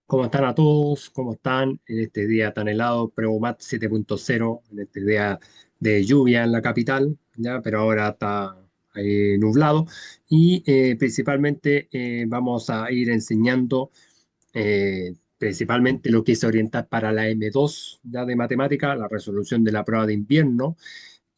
¿Cómo están a todos? ¿Cómo están en este día tan helado, Preumat 7.0, en este día de lluvia en la capital, ya, pero ahora está ahí nublado y principalmente vamos a ir enseñando principalmente lo que se orienta para la M2 ya de matemática, la resolución de la prueba de invierno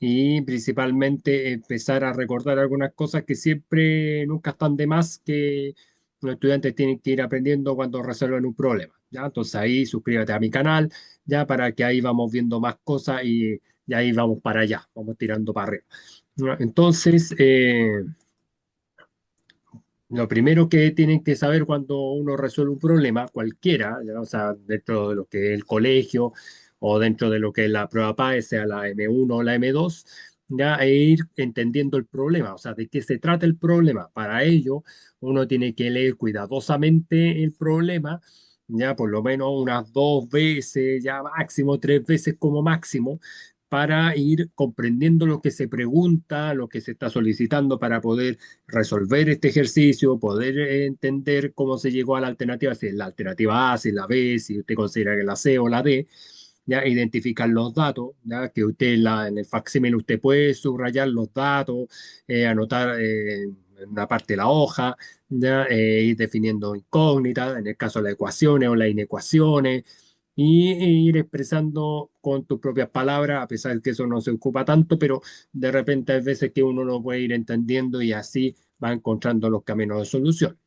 y principalmente empezar a recordar algunas cosas que siempre nunca están de más que los estudiantes tienen que ir aprendiendo cuando resuelven un problema, ¿ya? Entonces ahí suscríbete a mi canal, ya para que ahí vamos viendo más cosas y ahí vamos para allá, vamos tirando para arriba. ¿No? Entonces, lo primero que tienen que saber cuando uno resuelve un problema, cualquiera, ¿ya? O sea, dentro de lo que es el colegio o dentro de lo que es la prueba PAE, sea la M1 o la M2, ya, e ir entendiendo el problema, o sea, de qué se trata el problema. Para ello, uno tiene que leer cuidadosamente el problema, ya por lo menos unas dos veces, ya máximo tres veces como máximo, para ir comprendiendo lo que se pregunta, lo que se está solicitando para poder resolver este ejercicio, poder entender cómo se llegó a la alternativa, si es la alternativa A, si es la B, si usted considera que es la C o la D, ya identificar los datos, ya que usted en el facsímil usted puede subrayar los datos, anotar en una parte de la hoja, ya ir definiendo incógnitas, en el caso de las ecuaciones o las inecuaciones, y ir expresando con tus propias palabras, a pesar de que eso no se ocupa tanto, pero de repente hay veces que uno lo puede ir entendiendo y así va encontrando los caminos de solución.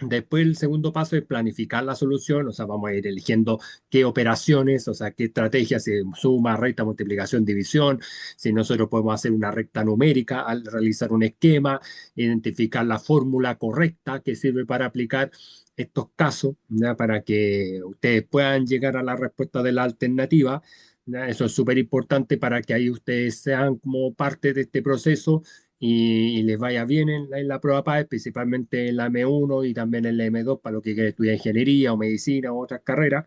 Después el segundo paso es planificar la solución, o sea, vamos a ir eligiendo qué operaciones, o sea, qué estrategias, si suma, recta, multiplicación, división, si nosotros podemos hacer una recta numérica al realizar un esquema, identificar la fórmula correcta que sirve para aplicar estos casos, ¿ya? Para que ustedes puedan llegar a la respuesta de la alternativa. ¿Ya? Eso es súper importante para que ahí ustedes sean como parte de este proceso y les vaya bien en la prueba PAE, principalmente en la M1 y también en la M2 para los que quieren estudiar ingeniería o medicina o otras carreras.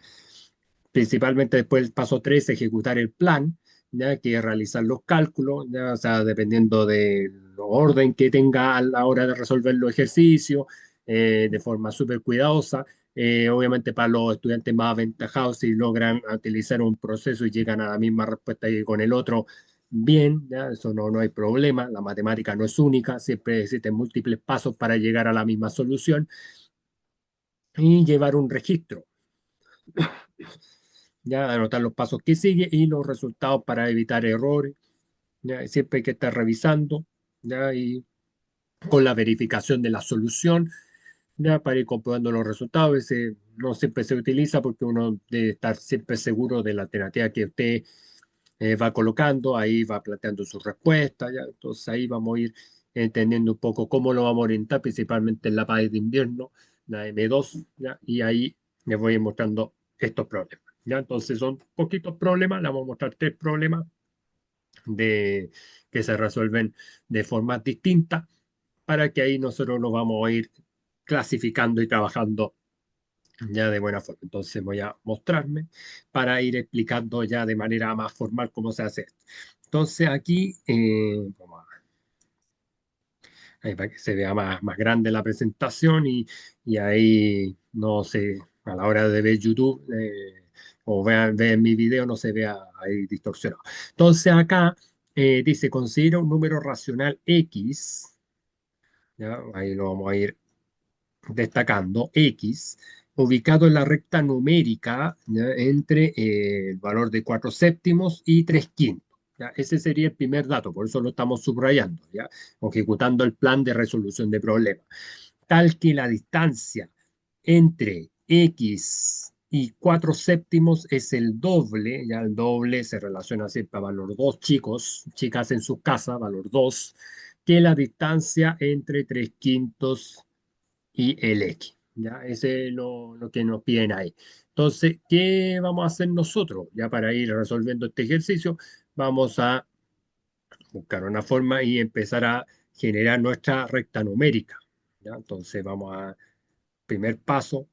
Principalmente después el paso 3 ejecutar el plan, ya que es realizar los cálculos, ya, o sea, dependiendo del orden que tenga a la hora de resolver los ejercicios, de forma súper cuidadosa. Obviamente para los estudiantes más aventajados, si logran utilizar un proceso y llegan a la misma respuesta que con el otro, bien, ya, eso no hay problema. La matemática no es única, siempre existen múltiples pasos para llegar a la misma solución y llevar un registro, ya anotar los pasos que sigue y los resultados para evitar errores, ya siempre hay que estar revisando, ya y con la verificación de la solución, ya para ir comprobando los resultados. A veces no siempre se utiliza porque uno debe estar siempre seguro de la alternativa que usted va colocando, ahí va planteando su respuesta, ya entonces ahí vamos a ir entendiendo un poco cómo lo vamos a orientar, principalmente en la país de invierno, la M2, ya, y ahí les voy a ir mostrando estos problemas. ¿Ya? Entonces son poquitos problemas, le vamos a mostrar tres problemas que se resuelven de formas distintas para que ahí nosotros nos vamos a ir clasificando y trabajando ya de buena forma. Entonces voy a mostrarme para ir explicando ya de manera más formal cómo se hace esto. Entonces aquí, ahí para que se vea más grande la presentación y ahí no sé, a la hora de ver YouTube o ver mi video no se vea ahí distorsionado. Entonces acá dice, considera un número racional X, ¿ya? Ahí lo vamos a ir destacando, X, ubicado en la recta numérica, ¿ya? Entre el valor de 4 séptimos y 3 quintos. ¿Ya? Ese sería el primer dato, por eso lo estamos subrayando, ¿ya? Ejecutando el plan de resolución de problemas. Tal que la distancia entre X y 4 séptimos es el doble, ya el doble se relaciona siempre a valor 2, chicos, chicas en su casa, valor 2, que la distancia entre 3 quintos y el X. ¿Ya? Ese es lo que nos piden ahí. Entonces, ¿qué vamos a hacer nosotros? Ya para ir resolviendo este ejercicio, vamos a buscar una forma y empezar a generar nuestra recta numérica. ¿Ya? Entonces, primer paso,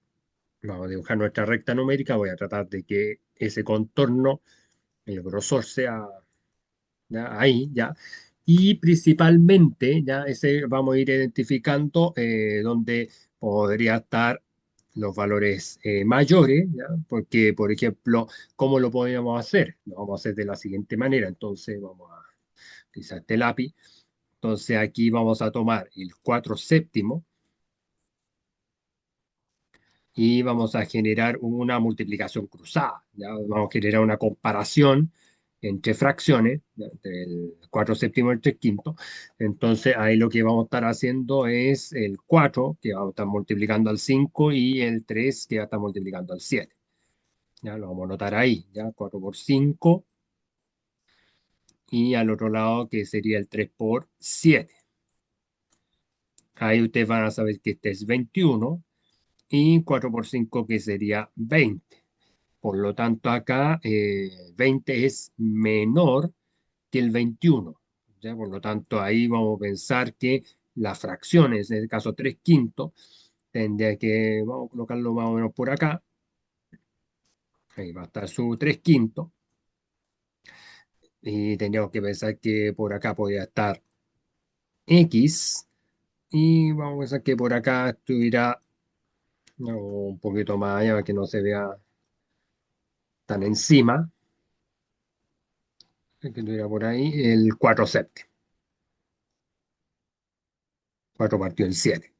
vamos a dibujar nuestra recta numérica. Voy a tratar de que ese contorno, el grosor sea ¿ya? Ahí, ¿ya? Y principalmente, ya ese vamos a ir identificando donde podría estar los valores mayores, ¿ya? Porque, por ejemplo, ¿cómo lo podríamos hacer? Lo vamos a hacer de la siguiente manera. Entonces, vamos a utilizar este lápiz. Entonces, aquí vamos a tomar el 4 séptimo y vamos a generar una multiplicación cruzada. ¿Ya? Vamos a generar una comparación entre fracciones, ¿ya? Entre el 4 séptimo y el 3 quinto. Entonces ahí lo que vamos a estar haciendo es el 4 que vamos a estar multiplicando al 5 y el 3 que va a estar multiplicando al 7. Ya lo vamos a anotar ahí, ya 4 por 5 y al otro lado que sería el 3 por 7. Ahí ustedes van a saber que este es 21 y 4 por 5 que sería 20. Por lo tanto, acá 20 es menor que el 21. ¿Ya? Por lo tanto, ahí vamos a pensar que las fracciones, en el caso 3 quintos, tendría que, vamos a colocarlo más o menos por acá. Ahí va a estar su 3 quintos. Y tendríamos que pensar que por acá podría estar X. Y vamos a pensar que por acá estuviera no, un poquito más allá para que no se vea tan encima. Que estuviera por ahí el 4 séptimo. 4 partido en 7.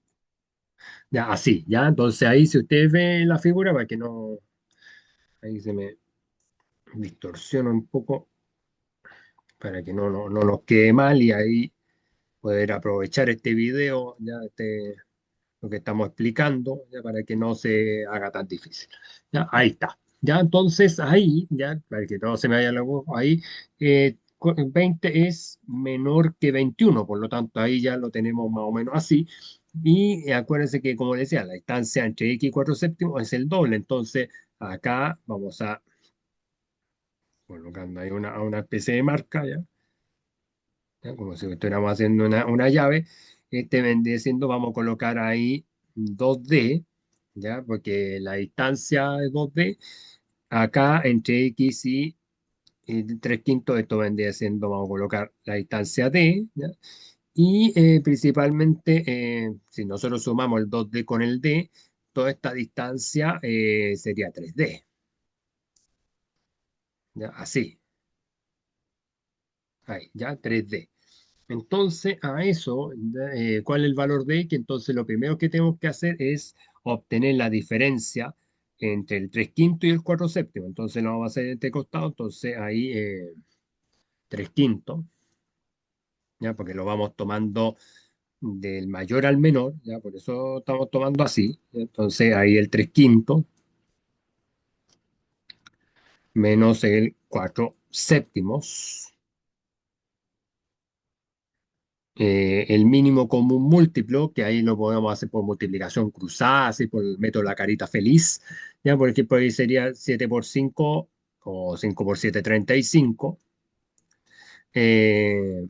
Ya, así, ya. Entonces ahí, si ustedes ven la figura, para que no, ahí se me distorsiona un poco, para que no nos quede mal y ahí poder aprovechar este video, ya, lo que estamos explicando, ya, para que no se haga tan difícil. Ya, ahí está. Ya, entonces ahí, ya, para que no se me vaya la voz, ahí 20 es menor que 21, por lo tanto ahí ya lo tenemos más o menos así. Y acuérdense que, como decía, la distancia entre x y 4 séptimos es el doble, entonces acá vamos a colocando ahí una especie de marca, ¿ya? ¿Ya? Como si estuviéramos haciendo una llave. Este vendría siendo, vamos a colocar ahí 2D, ¿ya? Porque la distancia es 2D. Acá entre X y 3 quintos, esto vendría siendo, vamos a colocar la distancia D, ¿ya? Y principalmente, si nosotros sumamos el 2D con el D, toda esta distancia sería 3D, ¿ya? Así, ahí, ¿ya? 3D. Entonces, a eso, ¿cuál es el valor de X? Entonces, lo primero que tenemos que hacer es obtener la diferencia entre el 3 quinto y el 4 séptimo. Entonces, lo vamos a hacer en este costado. Entonces, ahí 3 quintos, ¿ya? Porque lo vamos tomando del mayor al menor, ¿ya? Por eso estamos tomando así. Entonces, ahí el 3 quintos menos el 4 séptimos. El mínimo común múltiplo, que ahí lo podemos hacer por multiplicación cruzada, así por el método de la carita feliz. Ya, por ejemplo, ahí sería 7 por 5 o 5 por 7 35.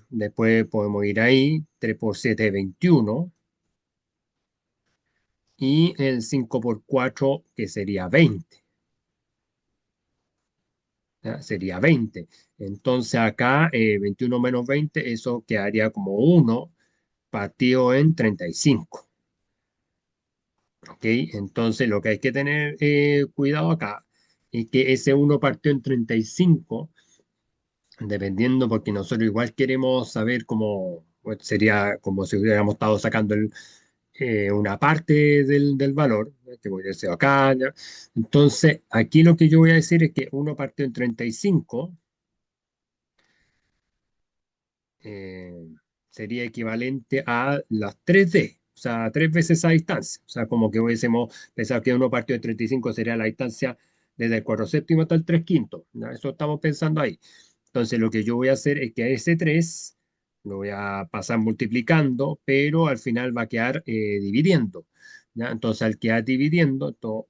Después podemos ir ahí, 3 por 7 21. Y el 5 por 4 que sería 20. ¿Ya? Sería 20. Entonces acá, 21 menos 20, eso quedaría como 1 partido en 35. ¿Ok? Entonces lo que hay que tener cuidado acá es que ese uno partió en 35, dependiendo, porque nosotros igual queremos saber cómo pues, sería como si hubiéramos estado sacando una parte del valor, ¿no? Que podría ser acá. ¿Ya? Entonces, aquí lo que yo voy a decir es que uno partió en 35 eh, sería equivalente a las 3D, o sea, tres veces esa distancia. O sea, como que hubiésemos pensado que uno partido de 35 sería la distancia desde el 4 séptimo hasta el 3 quinto. ¿Ya? Eso estamos pensando ahí. Entonces, lo que yo voy a hacer es que a ese 3 lo voy a pasar multiplicando, pero al final va a quedar dividiendo. ¿Ya? Entonces, al quedar dividiendo, esto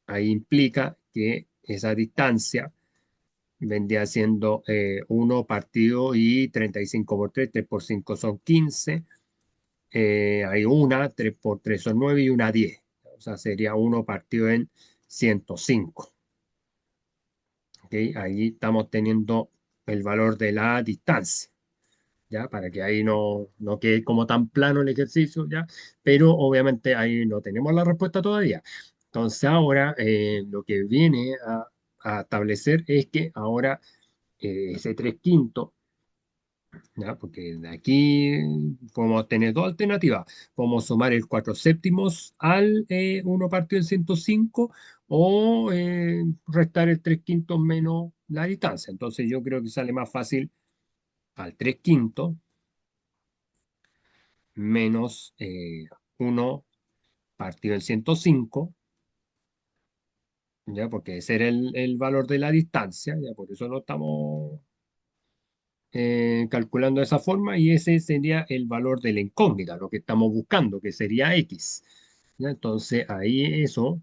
ahí implica que esa distancia vendría siendo 1 partido y 35 por 3 3 por 5 son 15. Hay una, 3 por 3 son 9 y una 10. O sea, sería 1 partido en 105. ¿Ok? Ahí estamos teniendo el valor de la distancia. ¿Ya? Para que ahí no quede como tan plano el ejercicio, ¿ya? Pero obviamente ahí no tenemos la respuesta todavía. Entonces ahora lo que viene a establecer es que ahora ese 3 quintos, ¿ya? Porque de aquí podemos tener dos alternativas. Podemos sumar el 4 séptimos al 1 partido en 105 o restar el 3 quintos menos la distancia. Entonces yo creo que sale más fácil al 3 quintos menos 1 partido en 105, ¿ya? Porque ese era el valor de la distancia, ¿ya? Por eso lo estamos calculando de esa forma y ese sería el valor de la incógnita, lo que estamos buscando, que sería X. ¿Ya? Entonces ahí eso,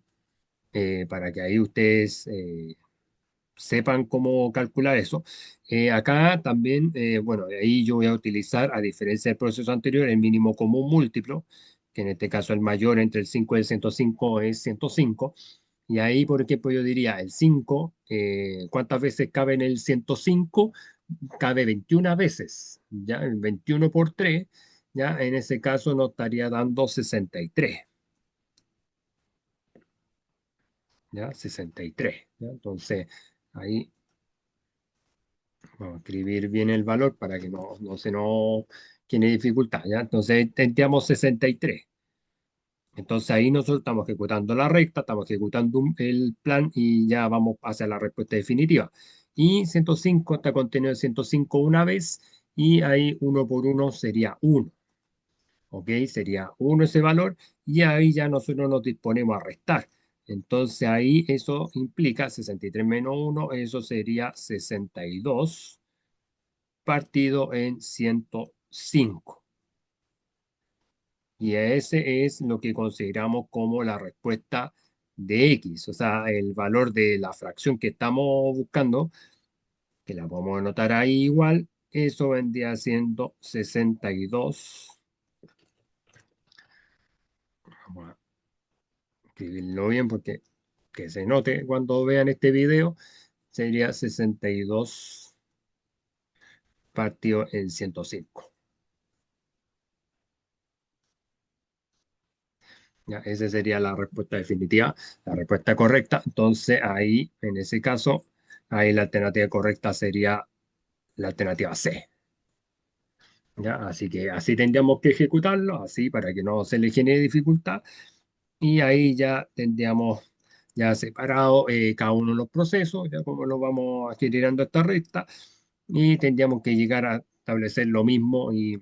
para que ahí ustedes sepan cómo calcular eso. Acá también, bueno, ahí yo voy a utilizar, a diferencia del proceso anterior, el mínimo común múltiplo, que en este caso el mayor entre el 5 y el 105 es 105. Y ahí, por ejemplo, yo diría el 5, ¿cuántas veces cabe en el 105? Cabe 21 veces, ¿ya? El 21 por 3, ¿ya? En ese caso nos estaría dando 63, ¿ya? 63, ¿ya? Entonces, ahí vamos a escribir bien el valor para que no se nos tiene dificultad, ¿ya? Entonces, tendríamos 63. Entonces, ahí nosotros estamos ejecutando la recta, estamos ejecutando el plan y ya vamos hacia la respuesta definitiva. Y 105 está contenido en 105 una vez y ahí uno por uno sería 1. ¿Ok? Sería 1 ese valor y ahí ya nosotros nos disponemos a restar. Entonces ahí eso implica 63 menos 1, eso sería 62 partido en 105. Y ese es lo que consideramos como la respuesta de X, o sea, el valor de la fracción que estamos buscando, que la podemos anotar ahí igual, eso vendría siendo 62. Vamos a escribirlo bien porque que se note cuando vean este video, sería 62 partido en 105. ¿Ya? Esa sería la respuesta definitiva, la respuesta correcta. Entonces ahí, en ese caso, ahí la alternativa correcta sería la alternativa C. ¿Ya? Así que así tendríamos que ejecutarlo, así para que no se le genere dificultad. Y ahí ya tendríamos ya separado cada uno de los procesos, ya como lo vamos generando esta recta, y tendríamos que llegar a establecer lo mismo y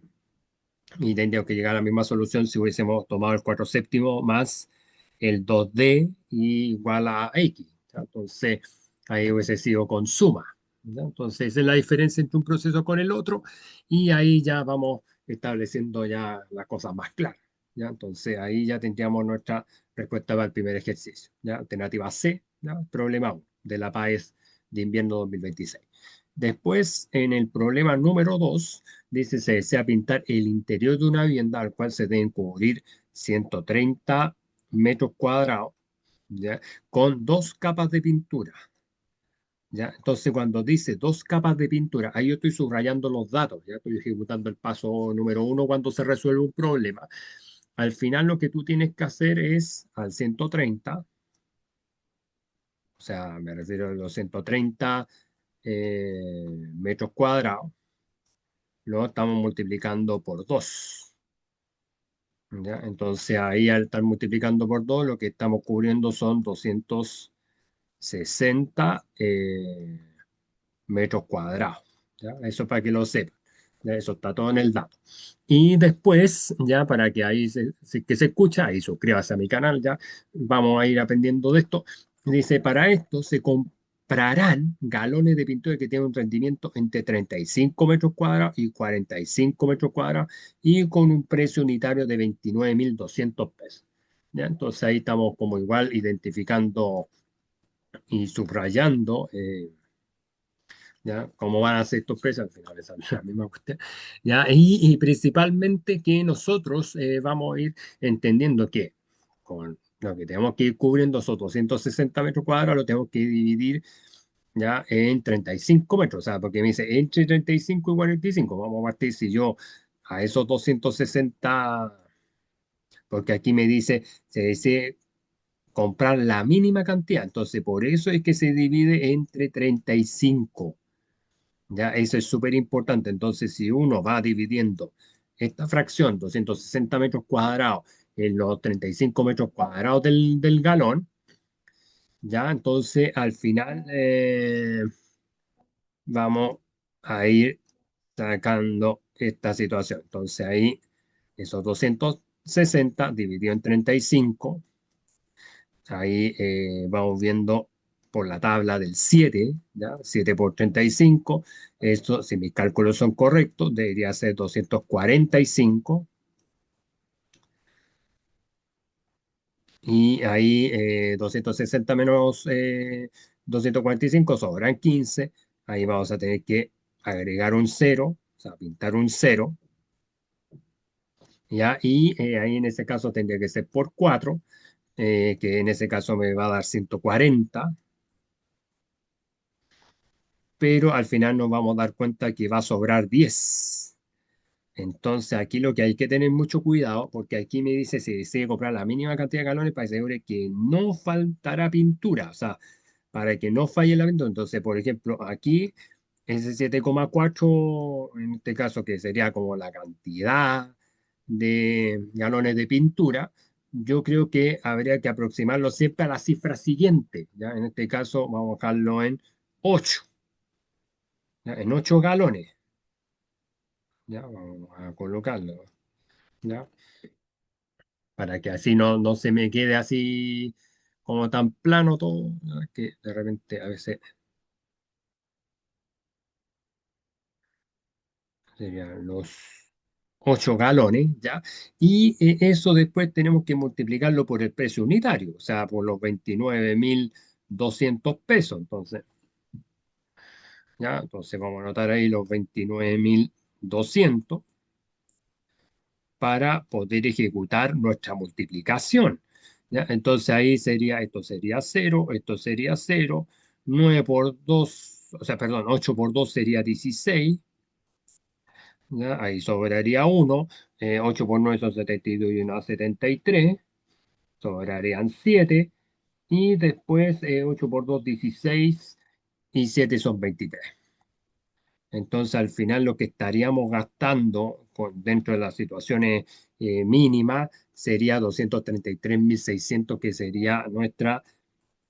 tendríamos que llegar a la misma solución si hubiésemos tomado el 4 séptimo más el 2D igual a X. ¿Ya? Entonces, ahí hubiese sido con suma. ¿Ya? Entonces, esa es la diferencia entre un proceso con el otro y ahí ya vamos estableciendo ya las cosas más claras. ¿Ya? Entonces, ahí ya tendríamos nuestra respuesta para el primer ejercicio. ¿Ya? Alternativa C, ¿ya? Problema 1 de la PAES de invierno 2026. Después, en el problema número 2, dice, se desea pintar el interior de una vivienda al cual se deben cubrir 130 metros cuadrados, ¿ya? Con dos capas de pintura, ¿ya? Entonces, cuando dice dos capas de pintura, ahí yo estoy subrayando los datos, ya estoy ejecutando el paso número 1 cuando se resuelve un problema. Al final, lo que tú tienes que hacer es al 130, o sea, me refiero a los 130 metros cuadrados, lo estamos multiplicando por 2. ¿Ya? Entonces ahí al estar multiplicando por 2 lo que estamos cubriendo son 260 metros cuadrados. ¿Ya? Eso para que lo sepan. ¿Ya? Eso está todo en el dato. Y después, ya para que ahí que se escucha, ahí suscríbase a mi canal, ya vamos a ir aprendiendo de esto. Dice, para esto se comprarán galones de pintura que tienen un rendimiento entre 35 metros cuadrados y 45 metros cuadrados y con un precio unitario de 29.200 pesos. ¿Ya? Entonces ahí estamos como igual identificando y subrayando. ¿Ya? ¿Cómo van a ser estos precios? Al final es la misma cuestión. ¿Ya? Y principalmente que nosotros vamos a ir entendiendo que con lo que tenemos que ir cubriendo esos 260 metros cuadrados, lo tenemos que dividir ya en 35 metros, o sea, porque me dice entre 35 y 45, vamos a partir si yo a esos 260, porque aquí me dice, se dice comprar la mínima cantidad. Entonces, por eso es que se divide entre 35. Ya, eso es súper importante. Entonces, si uno va dividiendo esta fracción, 260 metros cuadrados, en los 35 metros cuadrados del galón, ya, entonces al final vamos a ir sacando esta situación. Entonces ahí, esos 260 dividido en 35. Ahí vamos viendo por la tabla del 7, ¿ya? 7 por 35. Esto, si mis cálculos son correctos, debería ser 245. Y ahí 260 menos 245 sobran 15. Ahí vamos a tener que agregar un cero, o sea, pintar un cero. ¿Ya? Y ahí en ese caso tendría que ser por 4, que en ese caso me va a dar 140. Pero al final nos vamos a dar cuenta que va a sobrar 10. Entonces aquí lo que hay que tener mucho cuidado, porque aquí me dice si desea comprar la mínima cantidad de galones para asegurar que no faltará pintura, o sea, para que no falle la pintura. Entonces, por ejemplo, aquí ese 7,4 en este caso que sería como la cantidad de galones de pintura, yo creo que habría que aproximarlo siempre a la cifra siguiente, ¿ya? En este caso vamos a dejarlo en 8. ¿Ya? En 8 galones. ¿Ya? Vamos a colocarlo. ¿Ya? Para que así no se me quede así como tan plano todo, ¿ya? Que de repente a veces serían los 8 galones, ¿ya? Y eso después tenemos que multiplicarlo por el precio unitario, o sea, por los 29.200 pesos. Entonces, ¿ya? Entonces vamos a anotar ahí los 29.200 para poder ejecutar nuestra multiplicación. ¿Ya? Entonces ahí sería, esto sería cero, esto sería cero, 9 por 2, o sea, perdón, 8 por 2 sería 16, ¿ya? Ahí sobraría uno, 8 por 9 son 72 y 1 73, sobrarían 7, y después 8 por 2 16 y 7 son 23. Entonces, al final lo que estaríamos gastando dentro de las situaciones mínimas sería 233.600, que sería nuestra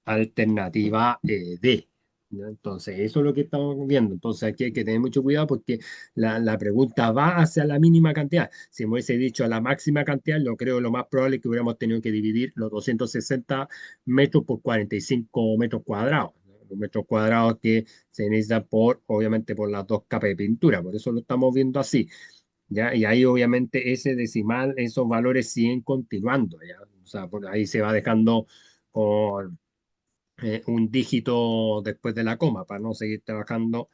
alternativa D. ¿Ya? Entonces, eso es lo que estamos viendo. Entonces, aquí hay que tener mucho cuidado porque la pregunta va hacia la mínima cantidad. Si me hubiese dicho a la máxima cantidad, yo creo lo más probable es que hubiéramos tenido que dividir los 260 metros por 45 metros cuadrados. ¿No? Los metros cuadrados que se necesitan obviamente, por las dos capas de pintura. Por eso lo estamos viendo así. ¿Ya? Y ahí obviamente ese decimal, esos valores siguen continuando, ¿ya? O sea, por ahí se va dejando con un dígito después de la coma para no seguir trabajando,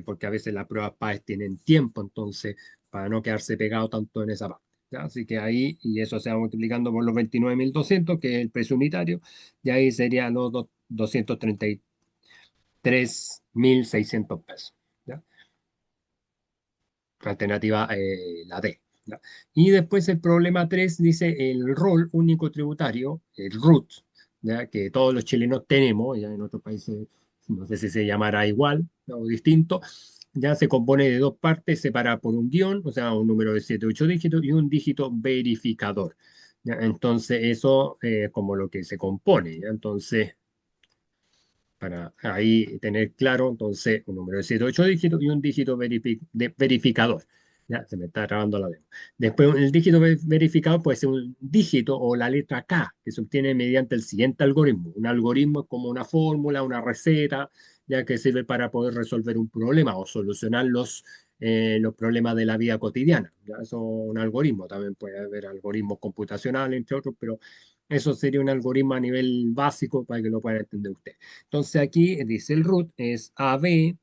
porque a veces las pruebas PAES tienen tiempo, entonces para no quedarse pegado tanto en esa parte. ¿Ya? Así que ahí, y eso se va multiplicando por los 29.200 que es el precio unitario, y ahí serían los 233.600 pesos. ¿Ya? Alternativa la D. ¿Ya? Y después el problema 3 dice el rol único tributario, el RUT, ¿ya? Que todos los chilenos tenemos, ya en otros países no sé si se llamará igual o distinto, ya se compone de dos partes separadas por un guión, o sea, un número de 7 8 dígitos y un dígito verificador. ¿Ya? Entonces eso es como lo que se compone. ¿Ya? Entonces para ahí tener claro, entonces, un número de 7 8 dígitos y un dígito de verificador. Ya, se me está grabando la demo. Después, el dígito verificador puede ser un dígito o la letra K, que se obtiene mediante el siguiente algoritmo. Un algoritmo es como una fórmula, una receta, ya que sirve para poder resolver un problema o solucionar los problemas de la vida cotidiana. Ya, eso es un algoritmo. También puede haber algoritmos computacionales, entre otros, pero eso sería un algoritmo a nivel básico para que lo pueda entender usted. Entonces aquí dice el root es ab.cde.fgh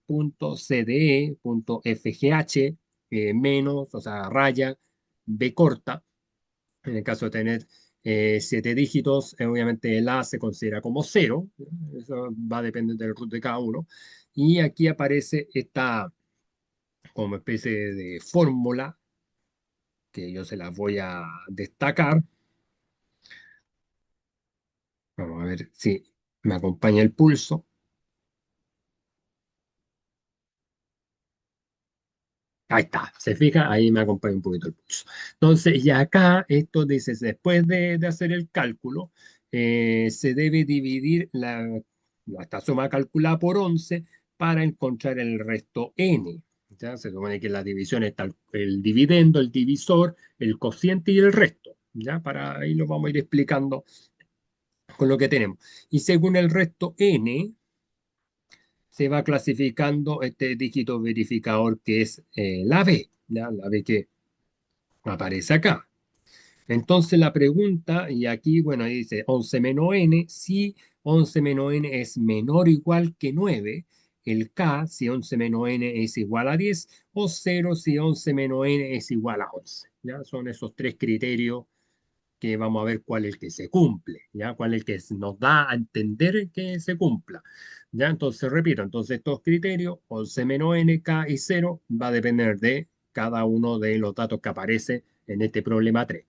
menos, o sea, raya, b corta. En el caso de tener 7 dígitos, obviamente el A se considera como cero. Eso va a depender del root de cada uno. Y aquí aparece esta como especie de fórmula que yo se las voy a destacar. Vamos a ver si me acompaña el pulso. Ahí está, se fija, ahí me acompaña un poquito el pulso. Entonces, y acá esto dice, después de hacer el cálculo, se debe dividir esta suma calculada por 11 para encontrar el resto n. ¿Ya? Se supone que la división está el dividendo, el divisor, el cociente y el resto. ¿Ya? Para ahí lo vamos a ir explicando con lo que tenemos. Y según el resto n, se va clasificando este dígito verificador que es la B, ¿ya? La B que aparece acá. Entonces la pregunta, y aquí, bueno, ahí dice 11 menos n, si 11 menos n es menor o igual que 9, el K, si 11 menos n es igual a 10, o 0 si 11 menos n es igual a 11. ¿Ya? Son esos tres criterios que vamos a ver cuál es el que se cumple, ¿ya? Cuál es el que nos da a entender que se cumpla, ¿ya? Entonces, repito, entonces estos criterios, 11 menos n, k y 0, va a depender de cada uno de los datos que aparece en este problema 3.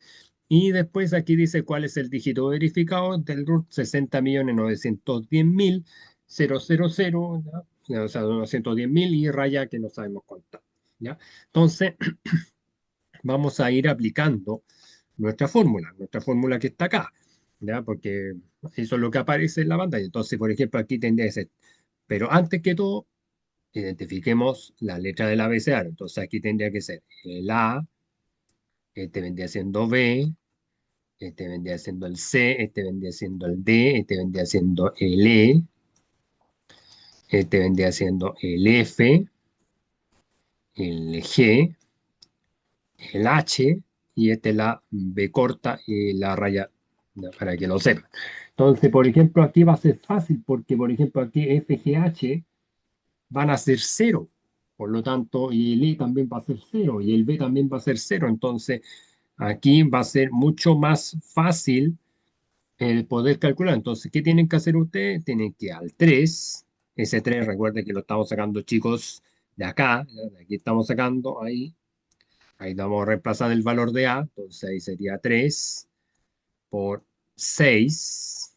Y después aquí dice cuál es el dígito verificado del root 60.910.000, ¿ya? O sea, 910.000 y raya que no sabemos contar, ¿ya? Entonces, vamos a ir aplicando nuestra fórmula que está acá, ¿ya? Porque eso es lo que aparece en la pantalla. Entonces, por ejemplo, aquí tendría que ser, pero antes que todo, identifiquemos la letra del abecedario. Entonces, aquí tendría que ser el A, este vendría siendo B, este vendría siendo el C, este vendría siendo el D, este vendría siendo el E, este vendría siendo el F, el G, el H y este la B corta y la raya, ¿no? Para que lo sepan. Entonces, por ejemplo, aquí va a ser fácil porque, por ejemplo, aquí FGH van a ser cero. Por lo tanto, y el E también va a ser cero y el B también va a ser cero. Entonces, aquí va a ser mucho más fácil el poder calcular. Entonces, ¿qué tienen que hacer ustedes? Tienen que ir al 3, ese 3 recuerden que lo estamos sacando, chicos, de acá, ¿ya? De aquí estamos sacando, ahí vamos a reemplazar el valor de A, entonces ahí sería 3 por 6,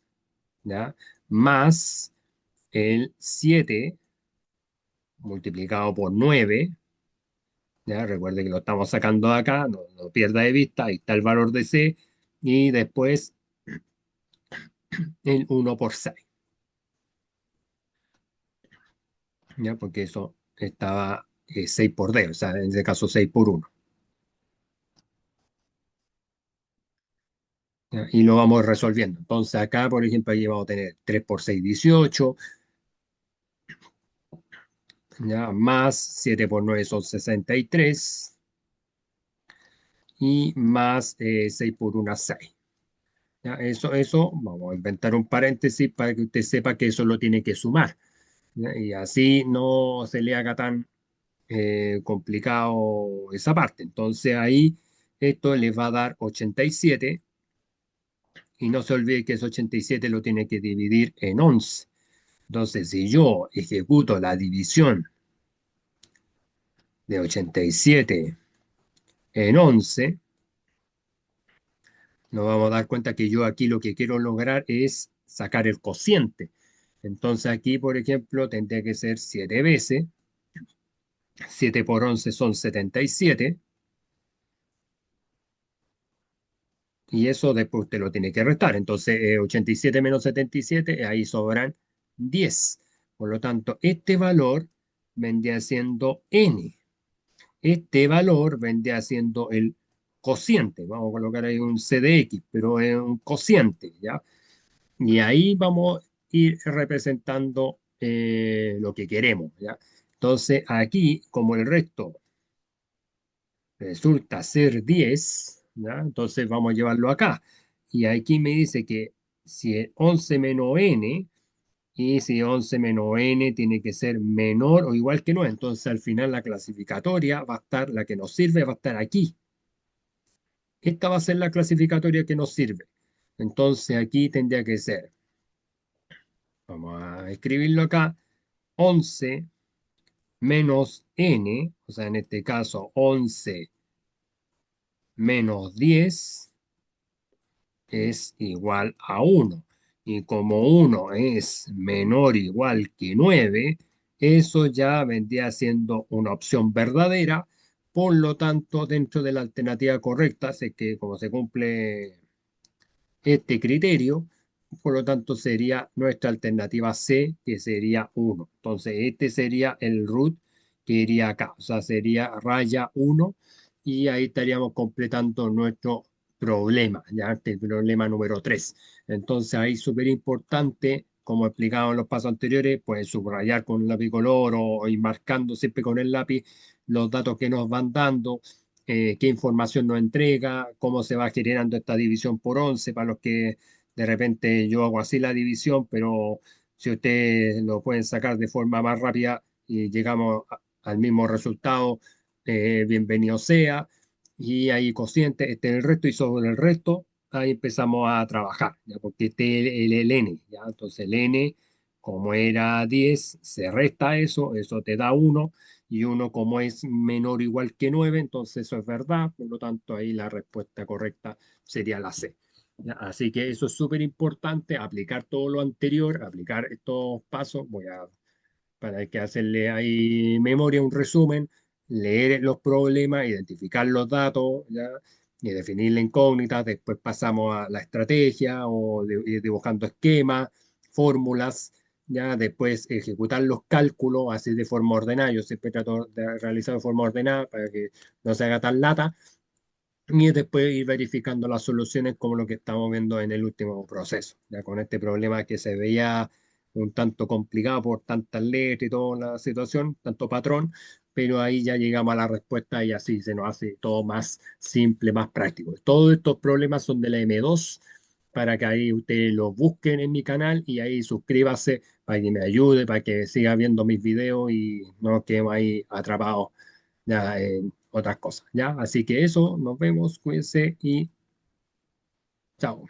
¿ya? Más el 7 multiplicado por 9, ¿ya? Recuerde que lo estamos sacando de acá, no pierda de vista, ahí está el valor de C, y después el 1 por 6, ¿ya? Porque eso estaba 6 por D, o sea, en este caso 6 por 1. ¿Ya? Y lo vamos resolviendo. Entonces acá, por ejemplo, aquí vamos a tener 3 por 6, 18, ¿ya? Más 7 por 9 son 63 y más 6 por 1, 6. ¿Ya? Eso, vamos a inventar un paréntesis para que usted sepa que eso lo tiene que sumar, ¿ya? Y así no se le haga tan complicado esa parte. Entonces ahí esto le va a dar 87 y no se olvide que ese 87 lo tiene que dividir en 11. Entonces, si yo ejecuto la división de 87 en 11, nos vamos a dar cuenta que yo aquí lo que quiero lograr es sacar el cociente. Entonces aquí, por ejemplo, tendría que ser 7 veces. 7 por 11 son 77. Y eso después usted lo tiene que restar. Entonces, 87 menos 77, ahí sobran 10. Por lo tanto, este valor vendría siendo n. Este valor vendría siendo el cociente. Vamos a colocar ahí un c de x, pero es un cociente, ¿ya? Y ahí vamos a ir representando lo que queremos, ¿ya? Entonces, aquí, como el resto resulta ser 10, ¿ya? Entonces vamos a llevarlo acá. Y aquí me dice que si es 11 menos n, y si 11 menos n tiene que ser menor o igual que 9, entonces al final la clasificatoria va a estar, la que nos sirve va a estar aquí. Esta va a ser la clasificatoria que nos sirve. Entonces aquí tendría que ser, vamos a escribirlo acá, 11 menos n, o sea, en este caso 11 menos 10 es igual a 1. Y como uno es menor o igual que 9, eso ya vendría siendo una opción verdadera. Por lo tanto, dentro de la alternativa correcta, sé que como se cumple este criterio, por lo tanto sería nuestra alternativa C, que sería uno. Entonces, este sería el root que iría acá, o sea, sería raya uno, y ahí estaríamos completando nuestro problema, ya este problema número 3. Entonces, ahí súper importante, como explicaba en los pasos anteriores, pues subrayar con un lápiz color o ir marcando siempre con el lápiz los datos que nos van dando, qué información nos entrega, cómo se va generando esta división por 11 para los que de repente yo hago así la división, pero si ustedes lo pueden sacar de forma más rápida y llegamos al mismo resultado, bienvenido sea. Y ahí cociente, este es el resto y sobre el resto, ahí empezamos a trabajar, ¿ya? Porque este es el n, ¿ya? Entonces el n, como era 10 se resta eso te da uno, y uno como es menor o igual que 9, entonces eso es verdad, por lo tanto ahí la respuesta correcta sería la C. ¿Ya? Así que eso es súper importante, aplicar todo lo anterior, aplicar estos pasos, para que hacerle ahí memoria, un resumen, leer los problemas, identificar los datos, ¿ya? Y definir la incógnita, después pasamos a la estrategia o ir dibujando esquemas, fórmulas, ya después ejecutar los cálculos así de forma ordenada. Yo siempre trato de realizar de forma ordenada para que no se haga tan lata, y después ir verificando las soluciones como lo que estamos viendo en el último proceso, ya con este problema que se veía un tanto complicado por tantas letras y toda la situación, tanto patrón, pero ahí ya llegamos a la respuesta y así se nos hace todo más simple, más práctico. Todos estos problemas son de la M2, para que ahí ustedes los busquen en mi canal y ahí suscríbase para que me ayude, para que siga viendo mis videos y no nos quedemos ahí atrapados ya en otras cosas, ¿ya? Así que eso, nos vemos, cuídense y chao.